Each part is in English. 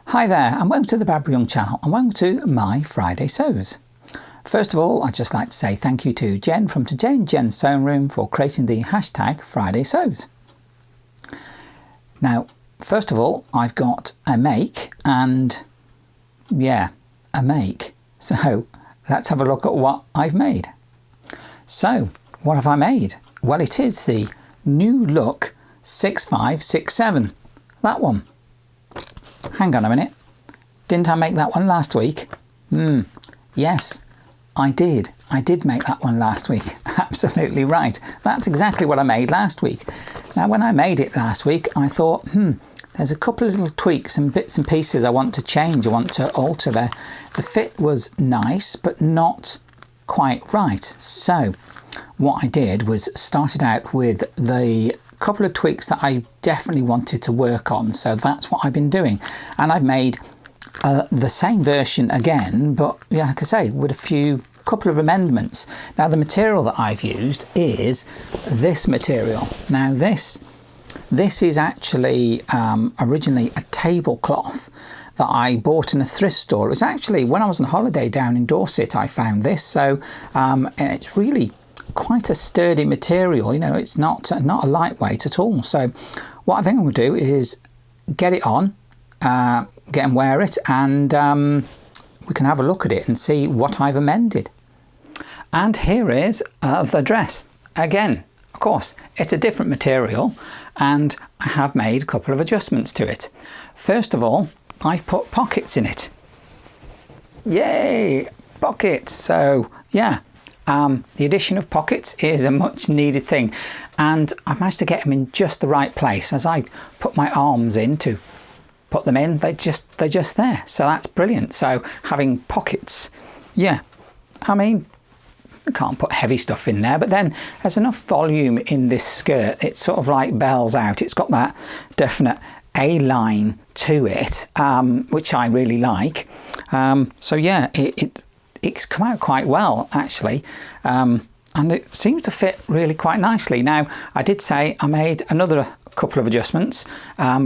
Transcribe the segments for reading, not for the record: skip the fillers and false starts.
Hi there and welcome to the Barbara Young channel and welcome to my Friday Sews. First of all, I'd just like to say thank you to Jen from Today in Jen's Sewing Room for creating the hashtag Friday Sews. Now, first of all, I've got a make and a make. So let's have a look at what I've made. So what have I made? Well, it is the New Look 6567, that one. Hang on a minute, didn't I make that one last week? Yes, I did. I did make that one last week. Absolutely right. That's exactly what I made last week. Now, when I made it last week, I thought, there's a couple of little tweaks and bits and pieces I want to change, I want to alter there. The fit was nice, but not quite right. So what I did was started out with the couple of tweaks that I definitely wanted to work on, so that's what I've been doing, and I've made the same version again, but yeah, like I say, with a couple of amendments. Now the material that I've used is this material. Now this is actually originally a tablecloth that I bought in a thrift store. It was actually when I was on holiday down in Dorset I found this, so and it's really quite a sturdy material, you know, it's not a lightweight at all. So what I think I'm going to do is get it on, get and wear it, and we can have a look at it and see what I've amended. And here is the dress. Again, of course, it's a different material and I have made a couple of adjustments to it. First of all, I've put pockets in it. Yay, pockets! So yeah. The addition of pockets is a much needed thing, and I managed to get them in just the right place. As I put my arms in to put them in, they're just there, so that's brilliant. So having pockets, yeah, I mean, I can't put heavy stuff in there, but then there's enough volume in this skirt, it sort of like bells out. It's got that definite A-line to it, which I really like. So yeah, it's come out quite well actually, and it seems to fit really quite nicely. Now I did say I made another couple of adjustments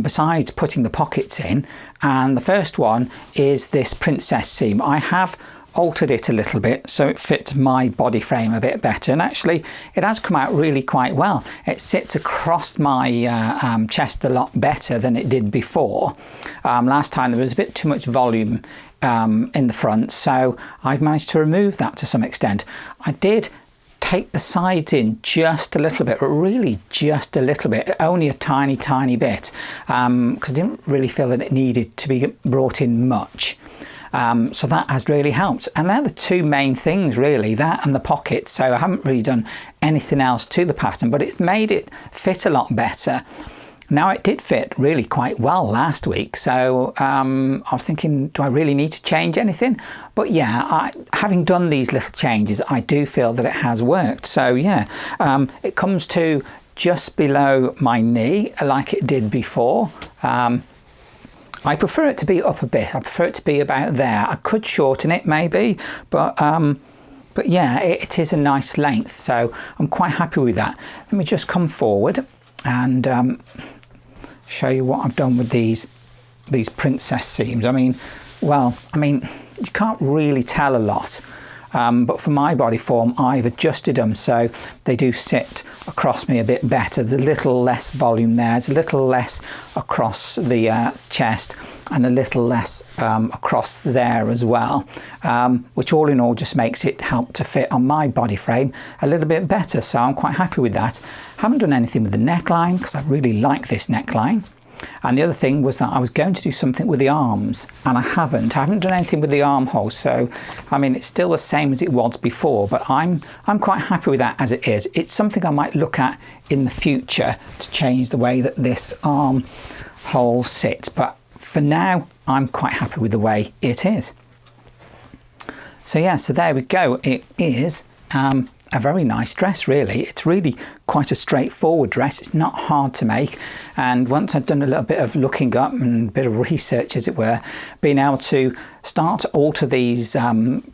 besides putting the pockets in, and the first one is this princess seam. I have altered it a little bit so it fits my body frame a bit better, and actually it has come out really quite well. It sits across my chest a lot better than it did before. Last time there was a bit too much volume in the front, so I've managed to remove that to some extent. I did take the sides in just a little bit, but really just a little bit, only a tiny bit, because I didn't really feel that it needed to be brought in much. So that has really helped, and they're the two main things really, that and the pockets. So I haven't really done anything else to the pattern, but it's made it fit a lot better. Now it did fit really quite well last week, so I was thinking, do I really need to change anything? But yeah, having done these little changes, I do feel that it has worked. So yeah, it comes to just below my knee like it did before. I prefer it to be up a bit. I prefer it to be about there. I could shorten it maybe, but yeah, it is a nice length, so I'm quite happy with that. Let me just come forward and show you what I've done with these princess seams. I mean, you can't really tell a lot, but for my body form I've adjusted them so they do sit across me a bit better. There's a little less volume there, there's a little less across the chest, and a little less across there as well, which all in all just makes it help to fit on my body frame a little bit better, so I'm quite happy with that. Haven't done anything with the neckline because I really like this neckline. And the other thing was that I was going to do something with the arms, and I haven't done anything with the armhole. So I mean, it's still the same as it was before, but I'm quite happy with that as it is. It's something I might look at in the future to change the way that this armhole sits, but for now I'm quite happy with the way it is. So yeah, so there we go. It is a very nice dress really. It's really quite a straightforward dress. It's not hard to make, and once I've done a little bit of looking up and a bit of research as it were, being able to start to alter these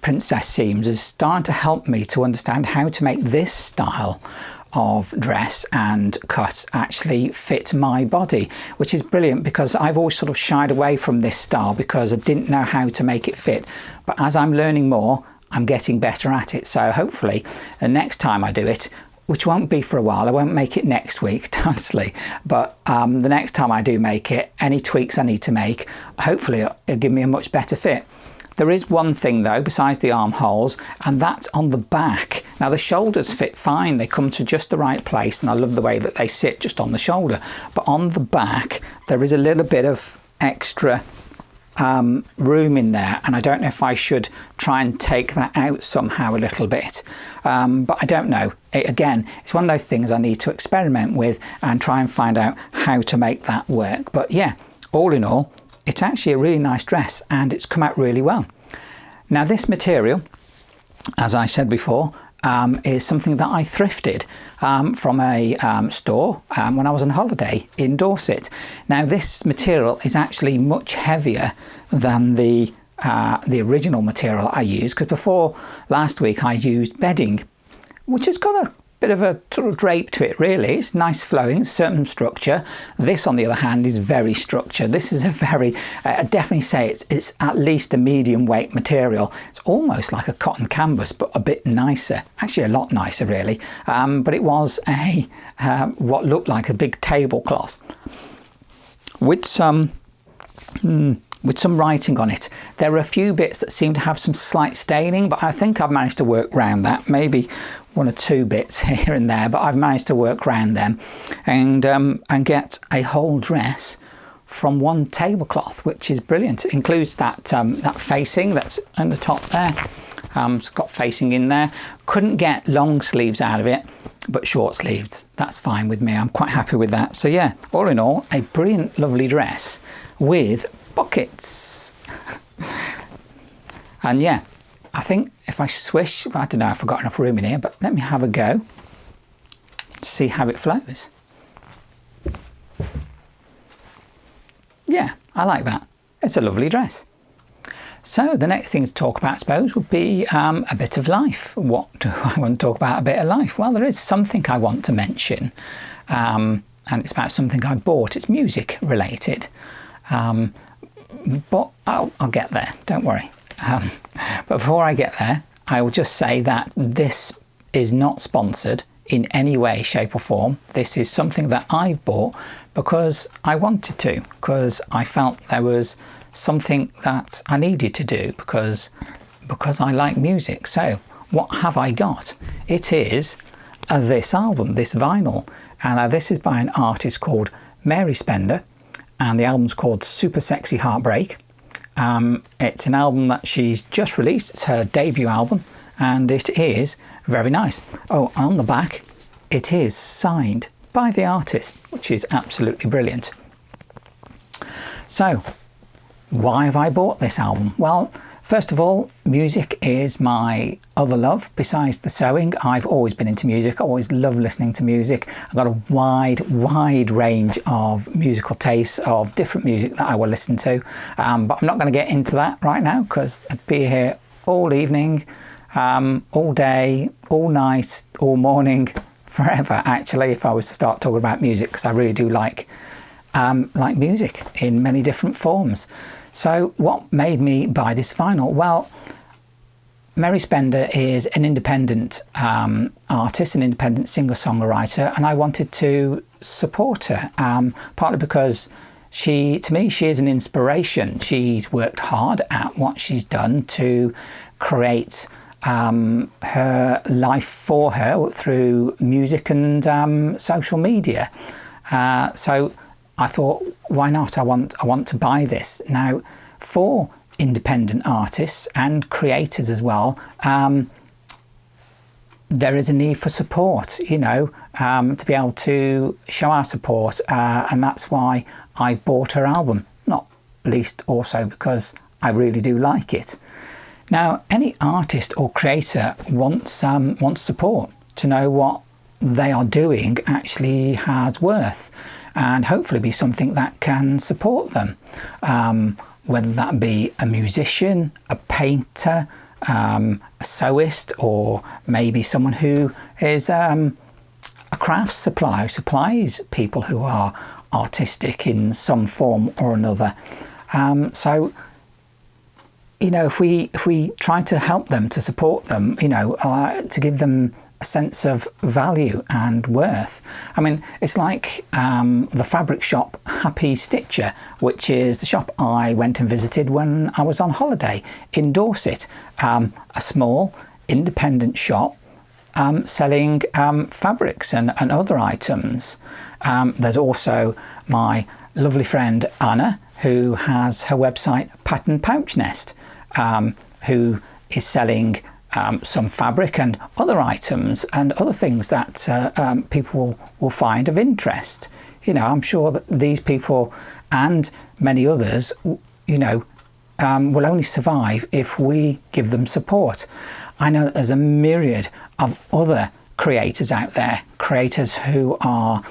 princess seams is starting to help me to understand how to make this style of dress and cut actually fit my body, which is brilliant, because I've always sort of shied away from this style because I didn't know how to make it fit. But as I'm learning more, I'm getting better at it. So hopefully the next time I do it, which won't be for a while, I won't make it next week, honestly, but the next time I do make it, any tweaks I need to make, hopefully it'll give me a much better fit. There is one thing though, besides the armholes, and that's on the back. Now the shoulders fit fine, they come to just the right place, and I love the way that they sit just on the shoulder. But on the back, there is a little bit of extra room in there, and I don't know if I should try and take that out somehow a little bit, but I don't know. Again, it's one of those things I need to experiment with and try and find out how to make that work. But yeah, all in all, it's actually a really nice dress and it's come out really well. Now this material, as I said before, is something that I thrifted from a store when I was on holiday in Dorset. Now this material is actually much heavier than the original material I used, because before last week I used bedding, which has got a bit of a sort of drape to it really. It's nice flowing, certain structure. This on the other hand is very structured. This is a very, I definitely say it's at least a medium weight material. It's almost like a cotton canvas, but a bit nicer, actually a lot nicer really. But it was a what looked like a big tablecloth with some writing on it. There are a few bits that seem to have some slight staining, but I think I've managed to work around that. Maybe one or two bits here and there, but I've managed to work around them and get a whole dress from one tablecloth, which is brilliant. It includes that that facing that's on the top there. It's got facing in there. Couldn't get long sleeves out of it, but short sleeves, that's fine with me. I'm quite happy with that. So yeah, all in all, a brilliant, lovely dress with pockets. And yeah, I think if I swish, I don't know if I've got enough room in here, but let me have a go, see how it flows. Yeah, I like that. It's a lovely dress. So the next thing to talk about, I suppose, would be a bit of life. What do I want to talk about? A bit of life? Well, there is something I want to mention, and it's about something I bought. It's music related, but I'll get there, don't worry. But before I get there, I will just say that this is not sponsored in any way, shape or form. This is something that I bought because I wanted to, because I felt there was something that I needed to do because I like music. So what have I got? It is this album, this vinyl, and this is by an artist called Mary Spender, and the album's called Super Sexy Heartbreak. It's an album that she's just released. It's her debut album, and it is very nice. Oh, on the back, it is signed by the artist, which is absolutely brilliant. So, why have I bought this album? Well, first of all, music is my other love besides the sewing. I've always been into music. I always love listening to music. I've got a wide range of musical tastes of different music that I will listen to. But I'm not going to get into that right now because I'd be here all evening, all day, all night, all morning, forever actually, if I was to start talking about music, because I really do like music in many different forms. So what made me buy this vinyl? Well, Mary Spender is an independent artist, an independent singer-songwriter, and I wanted to support her, partly because to me, she is an inspiration. She's worked hard at what she's done to create her life for her through music and social media. So I thought, why not? I want to buy this. Now, for independent artists and creators as well, there is a need for support, you know, to be able to show our support, and that's why I bought her album, not least also because I really do like it. Now, any artist or creator wants support to know what they are doing actually has worth, and hopefully be something that can support them, whether that be a musician, a painter, a sewist, or maybe someone who is craft supply, supplies people who are artistic in some form or another. So, you know, if we try to help them, to support them, you know, to give them a sense of value and worth. I mean, it's like the fabric shop Happy Stitcher, which is the shop I went and visited when I was on holiday in Dorset. A small independent shop selling fabrics and other items. There's also my lovely friend Anna, who has her website Pattern Pouch Nest, who is selling some fabric and other items and other things that people will find of interest. You know, I'm sure that these people and many others, you know, will only survive if we give them support. I know that there's a myriad of other creators out there, creators who are,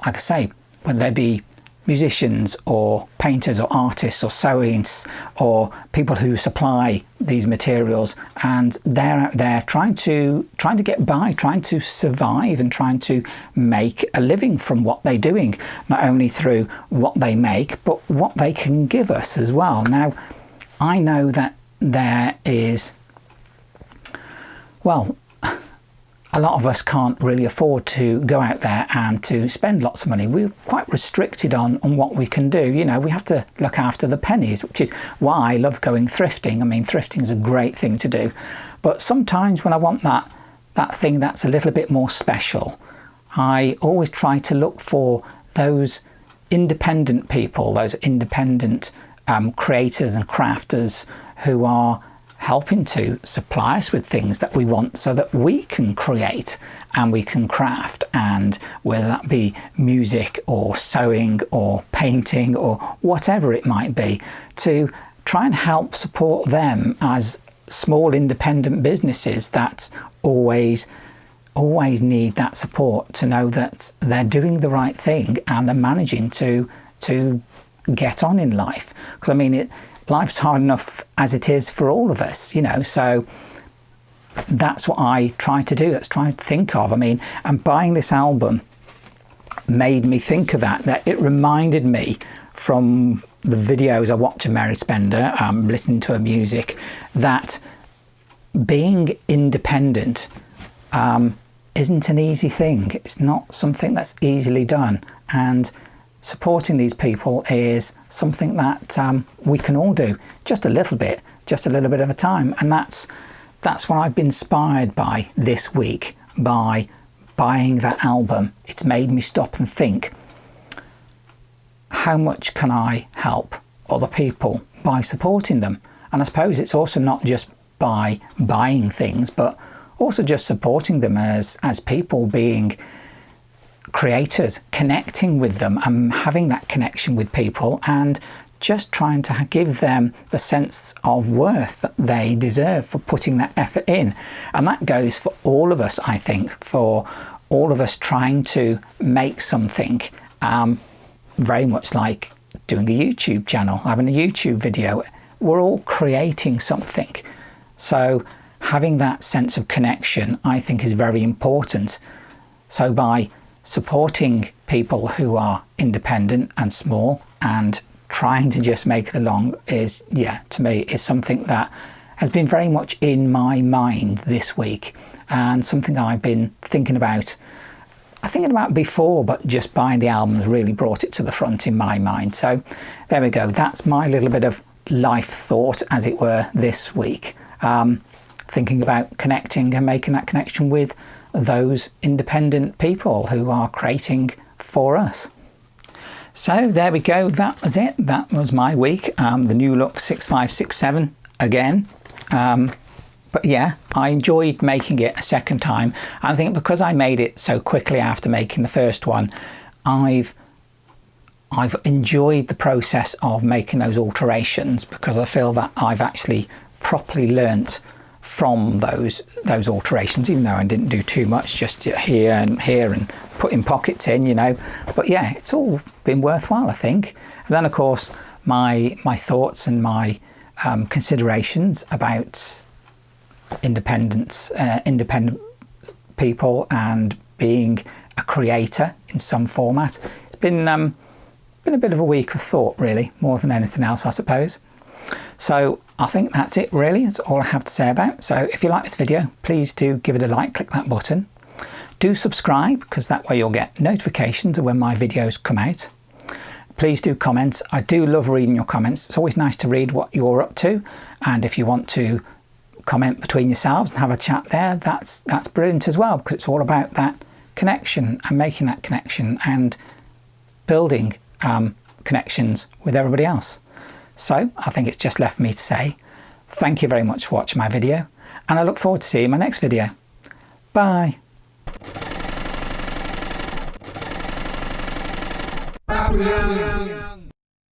like I say, whether they be musicians or painters or artists or sewists or people who supply these materials, and they're out there trying to get by, trying to survive and trying to make a living from what they're doing, not only through what they make but what they can give us as well. Now, I know that there is, well, a lot of us can't really afford to go out there and to spend lots of money. We're quite restricted on what we can do. You know, we have to look after the pennies, which is why I love going thrifting. I mean, thrifting is a great thing to do. But sometimes when I want that thing that's a little bit more special, I always try to look for those independent people, those independent creators and crafters who are helping to supply us with things that we want so that we can create and we can craft, and whether that be music or sewing or painting or whatever it might be, to try and help support them as small independent businesses that always need that support, to know that they're doing the right thing and they're managing to get on in life. Because I mean, life's hard enough as it is for all of us, you know, so that's what I try to do. That's trying to think of. I mean, and buying this album made me think of that it reminded me from the videos I watch of Mary Spender, listening to her music, that being independent isn't an easy thing. It's not something that's easily done, and supporting these people is something that we can all do just a little bit at a time. And that's what I've been inspired by this week, by buying that album. It's made me stop and think, how much can I help other people by supporting them? And I suppose it's also not just by buying things, but also just supporting them as people, being creators, connecting with them and having that connection with people, and just trying to give them the sense of worth that they deserve for putting that effort in. And that goes for all of us, I think, for all of us trying to make something, very much like doing a YouTube channel, having a YouTube video. We're all creating something. So having that sense of connection, I think, is very important. So by supporting people who are independent and small and trying to just make it along is, yeah, to me, is something that has been very much in my mind this week, and something I've been thinking about before, but just buying the albums really brought it to the front in my mind. So there we go. That's my little bit of life thought, as it were, this week. Thinking about connecting and making that connection with those independent people who are creating for us. So there we go. That was it. That was my week. The New Look 6567 again. But yeah, I enjoyed making it a second time. I think because I made it so quickly after making the first one, I've enjoyed the process of making those alterations, because I feel that I've actually properly learnt from those alterations, even though I didn't do too much, just here and putting pockets in, you know. But yeah, it's all been worthwhile, I think. And then of course my thoughts and my considerations about independent people and being a creator in some format. It's been a bit of a week of thought, really, more than anything else, I suppose. So I think that's it, really. That's all I have to say about it. So if you like this video, please do give it a like, click that button. Do subscribe, because that way you'll get notifications of when my videos come out. Please do comment. I do love reading your comments. It's always nice to read what you're up to, and if you want to comment between yourselves and have a chat there, that's brilliant as well, because it's all about that connection and making that connection and building connections with everybody else. So I think it's just left for me to say thank you very much for watching my video, and I look forward to seeing you in my next video. Bye. Pamphill.